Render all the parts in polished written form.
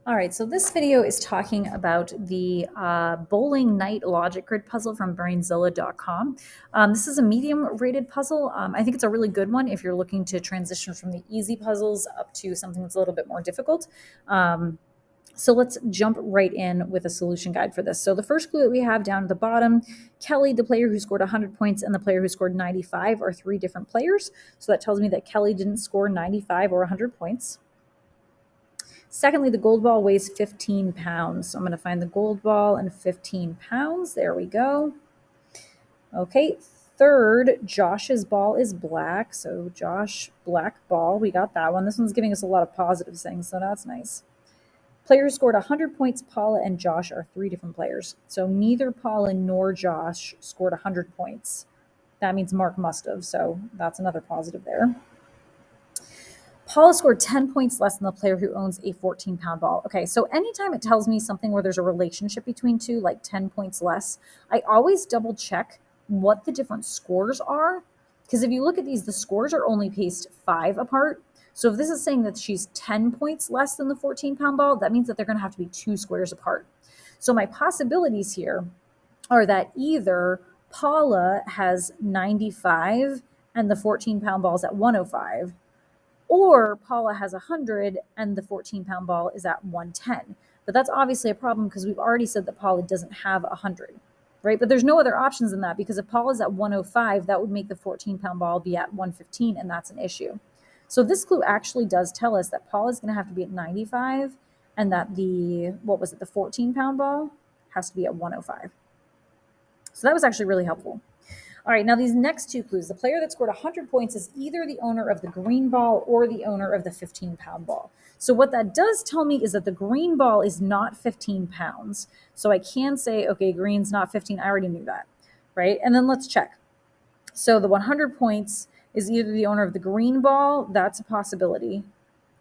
All right, so this video is talking about the bowling night logic grid puzzle from brainzilla.com. This is a medium rated puzzle. I think it's a really good one if you're looking to transition from the easy puzzles up to something that's a little bit more difficult. So let's jump right in with a solution guide for this. So the first clue that we have down at the bottom, Kelly, the player who scored 100 points, and the player who scored 95 are three different players. So that tells me that Kelly didn't score 95 or 100 points. Secondly, the gold ball weighs 15 pounds. So I'm going to find the gold ball and 15 pounds. There we go. Okay, third, Josh's ball is black. So Josh, black ball. We got that one. This one's giving us a lot of positive things, so that's nice. Player who scored 100 points, Paula and Josh are three different players. So neither Paula nor Josh scored 100 points. That means Mark must have, so that's another positive there. Paula scored 10 points less than the player who owns a 14-pound ball. Okay, so anytime it tells me something where there's a relationship between two, like 10 points less, I always double check what the different scores are. Because if you look at these, the scores are only paced 5 apart. So if this is saying that she's 10 points less than the 14-pound ball, that means that they're going to have to be 2 squares apart. So my possibilities here are that either Paula has 95 and the 14-pound ball is at 105, or Paula has 100 and the 14-pound ball is at 110. But that's obviously a problem because we've already said that Paula doesn't have 100, right? But there's no other options than that, because if Paula's at 105, that would make the 14-pound ball be at 115, and that's an issue. So this clue actually does tell us that Paula's going to have to be at 95 and that the 14-pound ball has to be at 105. So that was actually really helpful. All right, now these next two clues. The player that scored 100 points is either the owner of the green ball or the owner of the 15-pound ball. So what that does tell me is that the green ball is not 15 pounds. So I can say, okay, green's not 15. I already knew that, right? And then let's check. So the 100 points is either the owner of the green ball, that's a possibility,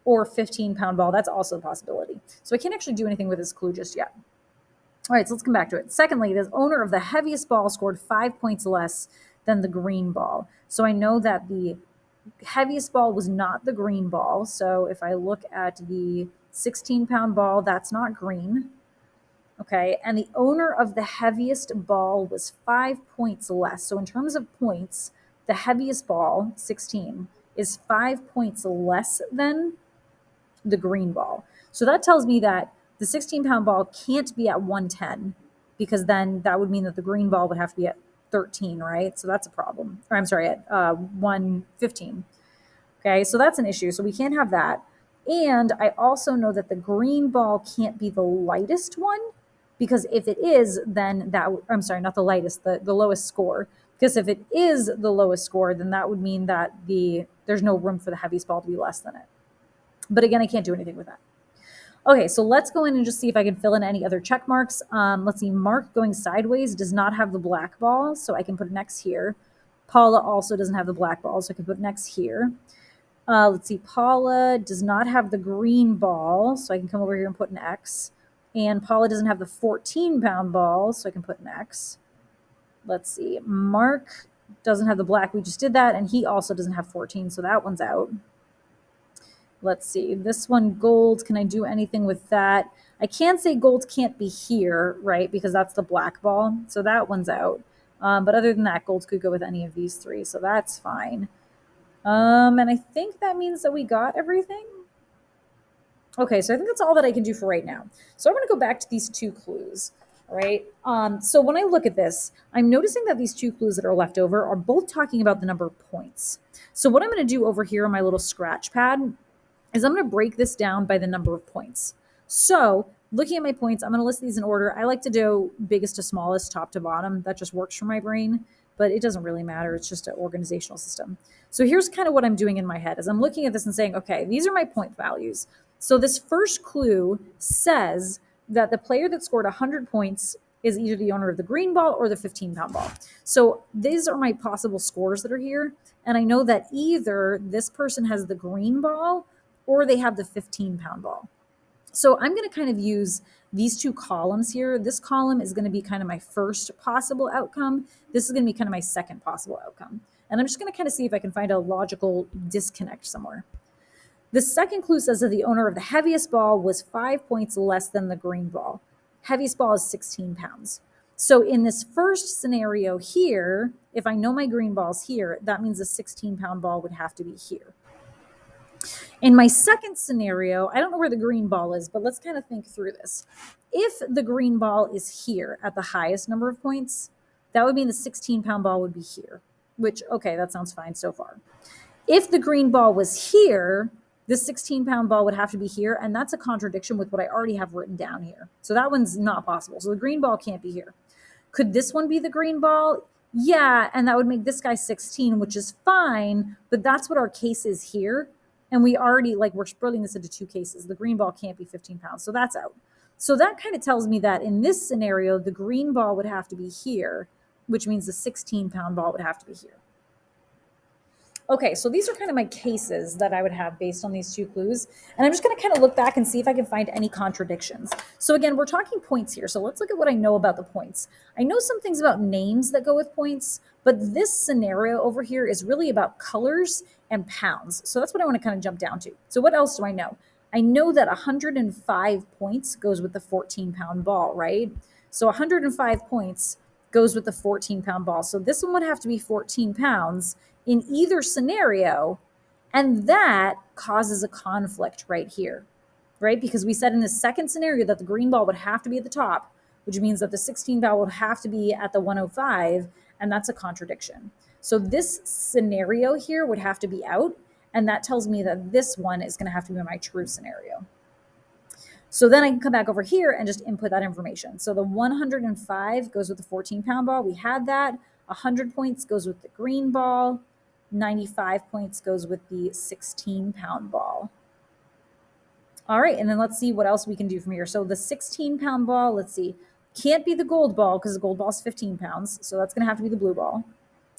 or 15-pound ball, that's also a possibility. So I can't actually do anything with this clue just yet. All right, so let's come back to it. Secondly, the owner of the heaviest ball scored 5 points less than the green ball. So I know that the heaviest ball was not the green ball. So if I look at the 16-pound ball, that's not green. Okay, and the owner of the heaviest ball was 5 points less. So in terms of points, the heaviest ball, 16, is 5 points less than the green ball. So that tells me that the 16-pound ball can't be at 110, because then that would mean that the green ball would have to be at 13, right? So that's a problem. Or I'm sorry, at 115. Okay, so that's an issue. So we can't have that. And I also know that the green ball can't be the lightest one, because if it is, then that, I'm sorry, not the lightest, the lowest score. Because if it is the lowest score, then that would mean that there's no room for the heaviest ball to be less than it. But again, I can't do anything with that. Okay, so let's go in and just see if I can fill in any other check marks. Let's see, Mark going sideways does not have the black ball, so I can put an X here. Paula also doesn't have the black ball, so I can put an X here. Let's see, Paula does not have the green ball, so I can come over here and put an X. And Paula doesn't have the 14-pound ball, so I can put an X. Let's see, Mark doesn't have the black. We just did that, and he also doesn't have 14, so that one's out. Let's see, this one, gold, can I do anything with that? I can say gold can't be here, right, because that's the black ball, so that one's out. But other than that, gold could go with any of these three, so that's fine. And I think that means that we got everything. Okay, so I think that's all that I can do for right now. So I'm going to go back to these two clues. All right. So when I look at this, I'm noticing that these two clues that are left over are both talking about the number of points. So what I'm going to do over here on my little scratch pad is I'm going to break this down by the number of points. So looking at my points, I'm going to list these in order. I like to do biggest to smallest, top to bottom. That just works for my brain, but it doesn't really matter. It's just an organizational system. So here's kind of what I'm doing in my head as I'm looking at this and saying, okay, these are my point values. So this first clue says that the player that scored 100 points is either the owner of the green ball or the 15-pound ball. So these are my possible scores that are here. And I know that either this person has the green ball or they have the 15-pound ball. So I'm going to kind of use these two columns here. This column is going to be kind of my first possible outcome. This is going to be kind of my second possible outcome. And I'm just going to kind of see if I can find a logical disconnect somewhere. The second clue says that the owner of the heaviest ball was 5 points less than the green ball. Heaviest ball is 16 pounds. So in this first scenario here, if I know my green ball's here, that means a 16-pound ball would have to be here. In my second scenario, I don't know where the green ball is, but let's kind of think through this. If the green ball is here at the highest number of points, that would mean the 16-pound ball would be here, which, okay, that sounds fine so far. If the green ball was here, the 16-pound ball would have to be here, and that's a contradiction with what I already have written down here. So that one's not possible. So the green ball can't be here. Could this one be the green ball? Yeah, and that would make this guy 16, which is fine, but that's what our case is here. And we already, like, we're splitting this into two cases. The green ball can't be 15 pounds, so that's out. So that kind of tells me that in this scenario, the green ball would have to be here, which means the 16-pound ball would have to be here. Okay, so these are kind of my cases that I would have based on these two clues. And I'm just going to kind of look back and see if I can find any contradictions. So again, we're talking points here. So let's look at what I know about the points. I know some things about names that go with points, but this scenario over here is really about colors and pounds. So that's what I want to kind of jump down to. So what else do I know? I know that 105 points goes with the 14-pound ball, right? So 105 points goes with the 14-pound ball. So this one would have to be 14 pounds in either scenario, and that causes a conflict right here, right? Because we said in the second scenario that the green ball would have to be at the top, which means that the 16 ball would have to be at the 105, and that's a contradiction. So this scenario here would have to be out, and that tells me that this one is going to have to be my true scenario. So then I can come back over here and just input that information. So the 105 goes with the 14-pound ball. We had that. 100 points goes with the green ball. 95 points goes with the 16-pound ball. All right, and then let's see what else we can do from here. So the 16-pound ball, let's see, can't be the gold ball because the gold ball is 15 pounds. So that's going to have to be the blue ball.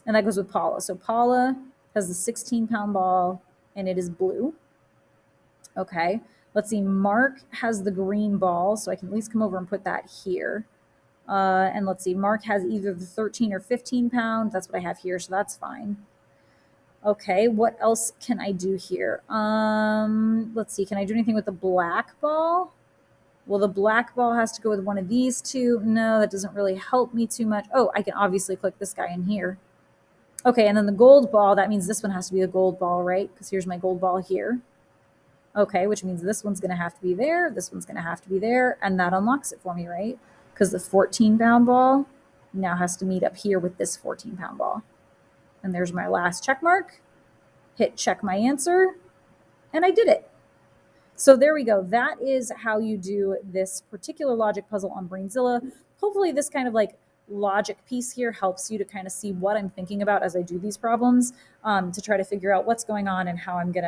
And that goes with Paula. So Paula has the 16-pound ball, and it is blue. Okay, let's see, Mark has the green ball, so I can at least come over and put that here. And let's see, Mark has either the 13 or 15 pound. That's what I have here, so that's fine. Okay, what else can I do here? Let's see, can I do anything with the black ball? Well, the black ball has to go with one of these two. No, that doesn't really help me too much. Oh, I can obviously click this guy in here. Okay, and then the gold ball, that means this one has to be a gold ball, right? Because here's my gold ball here. Okay, which means this one's going to have to be there, this one's going to have to be there, and that unlocks it for me, right? Because the 14-pound ball now has to meet up here with this 14-pound ball. And there's my last check mark. Hit check my answer, and I did it. So there we go. That is how you do this particular logic puzzle on Brainzilla. Hopefully this kind of like logic piece here helps you to kind of see what I'm thinking about as I do these problems, to try to figure out what's going on and how I'm going to